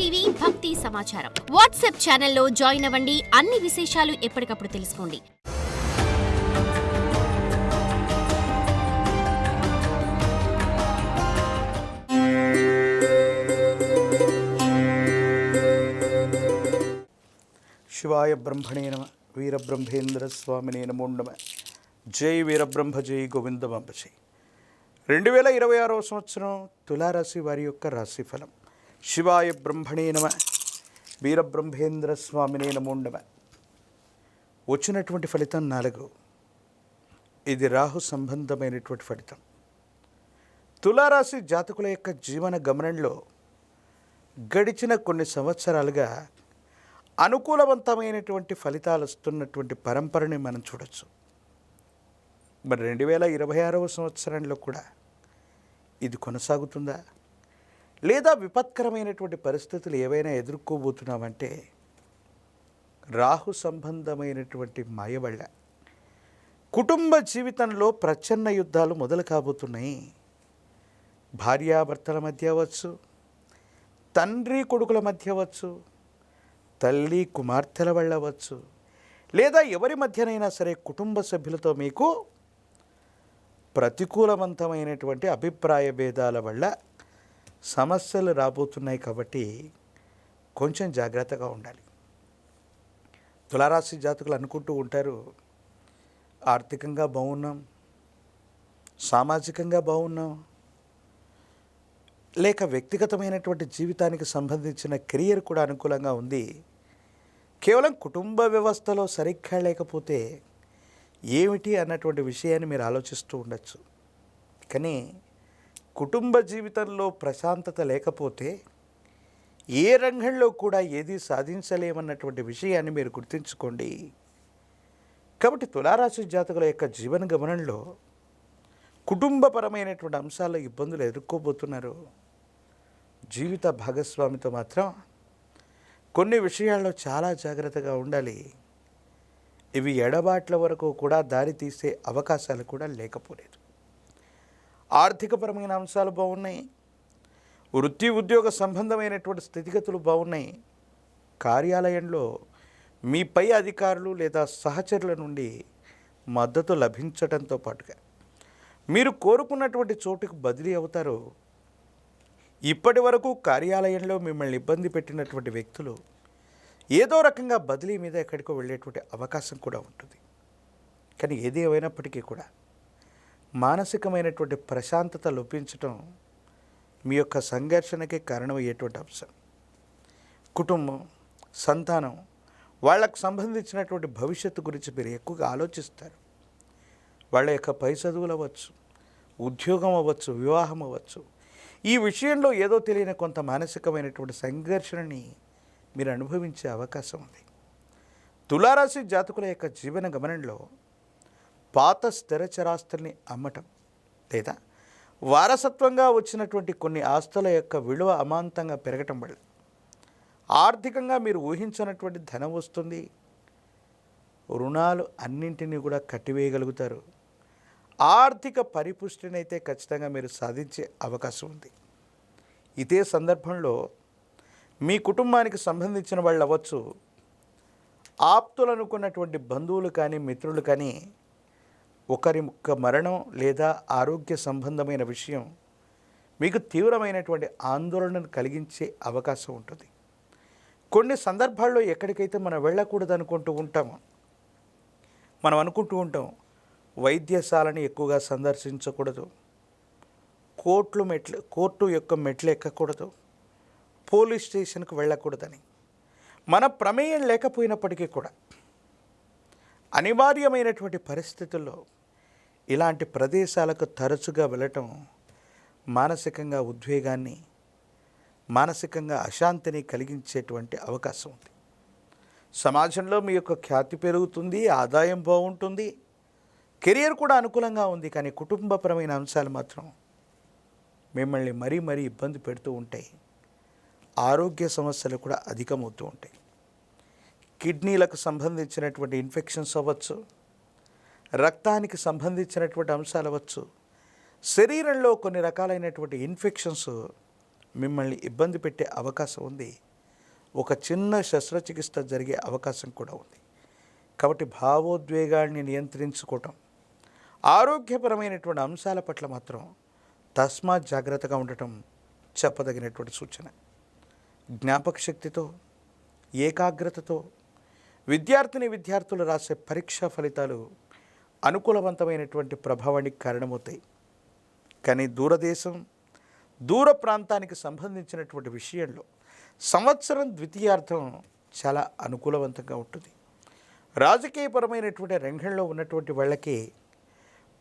TV భక్తి సమాచారం WhatsApp ఛానల్లో జాయిన్ అవ్వండి. అన్ని విశేషాలు ఎప్పటికప్పుడు తెలుసుకోండి. శివాయ బ్రహ్మణే నమ. వీరబ్రహ్మేంద్ర స్వామినే నమో నమ. జై వీరబ్రహ్మ, జై గోవిందమాంబ జై. 2026 సంవత్సరం తులారాశి వారి యొక్క రాశిఫలం. శివాయ బ్రహ్మణే నమ. వీరబ్రహ్మేంద్ర స్వామినే నమో నమ. వచ్చినటువంటి ఫలితం 4. ఇది రాహు సంబంధమైనటువంటి ఫలితం. తులారాశి జాతకుల యొక్క జీవన గమనంలో గడిచిన కొన్ని సంవత్సరాలుగా అనుకూలవంతమైనటువంటి ఫలితాలు వస్తున్నటువంటి పరంపరని మనం చూడొచ్చు. మరి 2026 సంవత్సరంలో కూడా ఇది కొనసాగుతుందా, లేదా విపత్కరమైనటువంటి పరిస్థితులు ఏవైనా ఎదుర్కోబోతున్నామంటే రాహు సంబంధమైనటువంటి మాయ వల్ల కుటుంబ జీవితంలో ప్రచ్ఛన్న యుద్ధాలు మొదలు కాబోతున్నాయి. భార్యాభర్తల మధ్య అవ్వచ్చు, తండ్రి కొడుకుల మధ్య అవ్వచ్చు, తల్లి కుమార్తెల వల్ల అవ్వచ్చు, లేదా ఎవరి మధ్యనైనా సరే కుటుంబ సభ్యులతో మీకు ప్రతికూలవంతమైనటువంటి అభిప్రాయ భేదాల వల్ల సమస్యలు రాబోతున్నాయి. కాబట్టి కొంచెం జాగ్రత్తగా ఉండాలి. తులారాశి జాతకులు అనుకుంటూ ఉంటారు, ఆర్థికంగా బాగున్నాం, సామాజికంగా బాగున్నాం, లేక వ్యక్తిగతమైనటువంటి జీవితానికి సంబంధించిన కెరియర్ కూడా అనుకూలంగా ఉంది, కేవలం కుటుంబ వ్యవస్థలో సరిగ్గా లేకపోతే ఏమిటి అన్నటువంటి విషయాన్ని మీరు ఆలోచిస్తూ ఉండొచ్చు. కానీ కుటుంబ జీవితంలో ప్రశాంతత లేకపోతే ఏ రంగంలో కూడా ఏది సాధించలేమన్నటువంటి విషయాన్ని మీరు గుర్తుంచుకోండి. కాబట్టి తులారాశి జాతకుల యొక్క జీవన గమనంలో కుటుంబపరమైనటువంటి అంశాల్లో ఇబ్బందులు ఎదుర్కోబోతున్నారు. జీవిత భాగస్వామితో మాత్రం కొన్ని విషయాల్లో చాలా జాగ్రత్తగా ఉండాలి. ఇవి ఎడబాట్ల వరకు కూడా దారి తీసే అవకాశాలు కూడా లేకపోలేదు. ఆర్థికపరమైన అంశాలు బాగున్నాయి, వృత్తి ఉద్యోగ సంబంధమైనటువంటి స్థితిగతులు బాగున్నాయి. కార్యాలయంలో మీ పై అధికారులు లేదా సహచరుల నుండి మద్దతు లభించడంతో పాటుగా మీరు కోరుకున్నటువంటి చోటుకు బదిలీ అవుతారు. ఇప్పటి వరకు కార్యాలయంలో మిమ్మల్ని ఇబ్బంది పెట్టినటువంటి వ్యక్తులు ఏదో రకంగా బదిలీ మీద ఎక్కడికో వెళ్ళేటువంటి అవకాశం కూడా ఉంటుంది. కానీ ఏది ఏమైనప్పటికీ కూడా మానసికమైనటువంటి ప్రశాంతత లోపించటం మీ యొక్క సంఘర్షణకే కారణమయ్యేటువంటి అంశం. కుటుంబం, సంతానం, వాళ్ళకు సంబంధించినటువంటి భవిష్యత్తు గురించి మీరు ఎక్కువగా ఆలోచిస్తారు. వాళ్ళ యొక్క పై చదువులు అవ్వచ్చు, ఉద్యోగం అవ్వచ్చు, వివాహం అవ్వచ్చు, ఈ విషయంలో ఏదో తెలియని కొంత మానసికమైనటువంటి సంఘర్షణని మీరు అనుభవించే అవకాశం ఉంది. తులారాశి జాతకుల యొక్క జీవన గమనంలో పాత స్థిరచరాస్తుల్ని అమ్మటం లేదా వారసత్వంగా వచ్చినటువంటి కొన్ని ఆస్తుల యొక్క విలువ అమాంతంగా పెరగటం వల్ల ఆర్థికంగా మీరు ఊహించినటువంటి ధనం వస్తుంది. రుణాలు అన్నింటినీ కూడా కట్టివేయగలుగుతారు. ఆర్థిక పరిపుష్టిని అయితే ఖచ్చితంగా మీరు సాధించే అవకాశం ఉంది. ఇదే సందర్భంలో మీ కుటుంబానికి సంబంధించిన వాళ్ళు అవ్వచ్చు, ఆప్తులు అనుకున్నటువంటి బంధువులు కానీ మిత్రులు కానీ ఒకరి యొక్క మరణం లేదా ఆరోగ్య సంబంధమైన విషయం మీకు తీవ్రమైనటువంటి ఆందోళనను కలిగించే అవకాశం ఉంటుంది. కొన్ని సందర్భాల్లో ఎక్కడికైతే మనం వెళ్ళకూడదు అనుకుంటూ ఉంటామో, మనం అనుకుంటూ ఉంటాం వైద్యశాలని ఎక్కువగా సందర్శించకూడదు, కోర్టు యొక్క మెట్లు ఎక్కకూడదు, పోలీస్ స్టేషన్కి వెళ్ళకూడదని. మన ప్రమేయం లేకపోయినప్పటికీ కూడా అనివార్యమైనటువంటి పరిస్థితుల్లో ఇలాంటి ప్రదేశాలకు తరచుగా వెళ్ళటం మానసికంగా ఉద్వేగాన్ని, మానసికంగా అశాంతిని కలిగించేటువంటి అవకాశం ఉంది. సమాజంలో మీ యొక్క ఖ్యాతి పెరుగుతుంది, ఆదాయం బాగుంటుంది, కెరియర్ కూడా అనుకూలంగా ఉంది. కానీ కుటుంబపరమైన అంశాలు మాత్రం మిమ్మల్ని మరీ ఇబ్బంది పెడుతూ ఉంటాయి. ఆరోగ్య సమస్యలు కూడా అధికమవుతూ ఉంటాయి. కిడ్నీలకు సంబంధించినటువంటి ఇన్ఫెక్షన్స్ అవ్వచ్చు, రక్తానికి సంబంధించినటువంటి అంశాలు అవ్వచ్చు, శరీరంలో కొన్ని రకాలైనటువంటి ఇన్ఫెక్షన్స్ మిమ్మల్ని ఇబ్బంది పెట్టే అవకాశం ఉంది. ఒక చిన్న శస్త్రచికిత్స జరిగే అవకాశం కూడా ఉంది. కాబట్టి భావోద్వేగాల్ని నియంత్రించుకోవటం, ఆరోగ్యపరమైనటువంటి అంశాల పట్ల మాత్రం తస్మాత్ జాగ్రత్తగా ఉండటం చెప్పదగినటువంటి సూచన. జ్ఞాపక శక్తితో, ఏకాగ్రతతో విద్యార్థులు రాసే పరీక్షా ఫలితాలు అనుకూలవంతమైనటువంటి ప్రభావానికి కారణమవుతాయి. కానీ దూరదేశం, దూర ప్రాంతానికి సంబంధించినటువంటి విషయంలో సంవత్సరం ద్వితీయార్థం చాలా అనుకూలవంతంగా ఉంటుంది. రాజకీయపరమైనటువంటి రంగంలో ఉన్నటువంటి వాళ్ళకి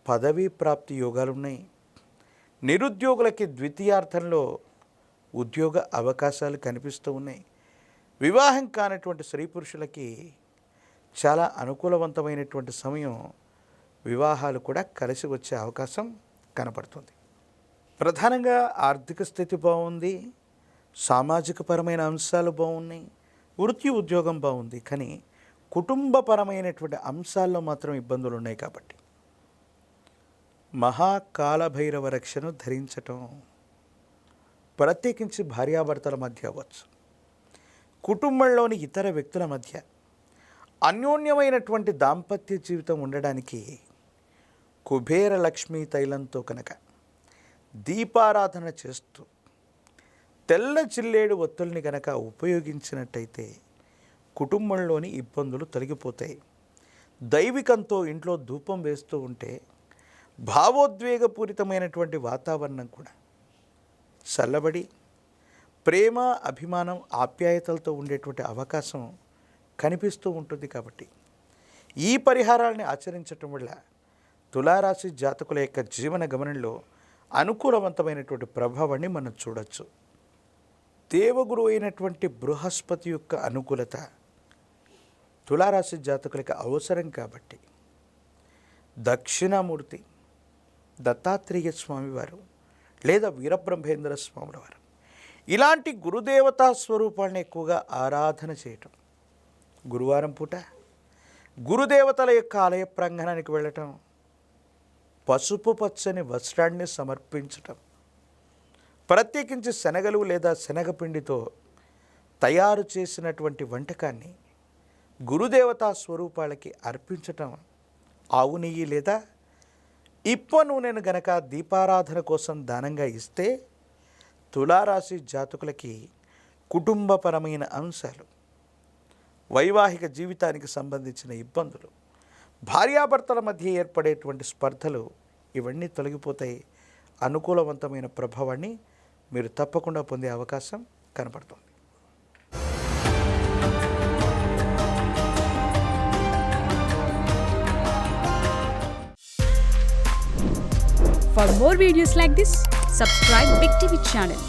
పదవీ ప్రాప్తి యోగాలు ఉన్నాయి. నిరుద్యోగులకి ద్వితీయార్థంలో ఉద్యోగ అవకాశాలు కనిపిస్తూ ఉన్నాయి. వివాహం కానటువంటి స్త్రీ పురుషులకి చాలా అనుకూలవంతమైనటువంటి సమయం, వివాహాలు కూడా కలిసి వచ్చే అవకాశం కనపడుతుంది. ప్రధానంగా ఆర్థిక స్థితి బాగుంది, సామాజికపరమైన అంశాలు బాగున్నాయి, వృత్తి ఉద్యోగం బాగుంది. కానీ కుటుంబపరమైనటువంటి అంశాల్లో మాత్రం ఇబ్బందులు ఉన్నాయి. కాబట్టి మహాకాలభైరవ రక్షను ధరించటం, ప్రత్యేకించి భార్యాభర్తల మధ్య అవ్వచ్చు, కుటుంబంలోని ఇతర వ్యక్తుల మధ్య అన్యోన్యమైనటువంటి దాంపత్య జీవితం ఉండడానికి కుబేర లక్ష్మీ తైలంతో కనుక దీపారాధన చేస్తూ తెల్ల చిల్లేడు ఒత్తుల్ని కనుక ఉపయోగించినట్టయితే కుటుంబంలోని ఇబ్బందులు తొలగిపోతాయి. దైవికంతో ఇంట్లో ధూపం వేస్తూ ఉంటే భావోద్వేగపూరితమైనటువంటి వాతావరణం కూడా చల్లబడి ప్రేమ, అభిమానం, ఆప్యాయతలతో ఉండేటువంటి అవకాశం కనిపిస్తూ ఉంటుంది. కాబట్టి ఈ పరిహారాలని ఆచరించటం వల్ల తులారాశి జాతకుల యొక్క జీవన గమనంలో అనుకూలవంతమైనటువంటి ప్రభావాన్ని మనం చూడవచ్చు. దేవగురువు అయినటువంటి బృహస్పతి యొక్క అనుకూలత తులారాశి జాతకులకు అవసరం. కాబట్టి దక్షిణామూర్తి దత్తాత్రేయ స్వామివారు లేదా వీరబ్రహ్మేంద్ర స్వాముల వారు ఇలాంటి గురుదేవతా స్వరూపాలను ఎక్కువగా ఆరాధన చేయటం, గురువారం పూట గురుదేవతల యొక్క ఆలయ ప్రాంగణానికి వెళ్ళటం, పసుపు పచ్చని వస్త్రాన్ని సమర్పించటం, ప్రత్యేకించి శనగలు లేదా శనగపిండితో తయారు చేసినటువంటి వంటకాన్ని గురుదేవతా స్వరూపాలకి అర్పించటం, ఆవు నెయ్యి లేదా ఇప్ప నూనెను గనక దీపారాధన కోసం దానంగా ఇస్తే తులారాశి జాతకులకి కుటుంబపరమైన అంశాలు, వైవాహిక జీవితానికి సంబంధించిన ఇబ్బందులు, భార్యాభర్తల మధ్య ఏర్పడేటువంటి స్పర్ధలు ఇవన్నీ తొలగిపోతాయి. అనుకూలవంతమైన ప్రభావాన్ని మీరు తప్పకుండా పొందే అవకాశం కనపడుతుంది. For more videos like this, subscribe Big TV channel.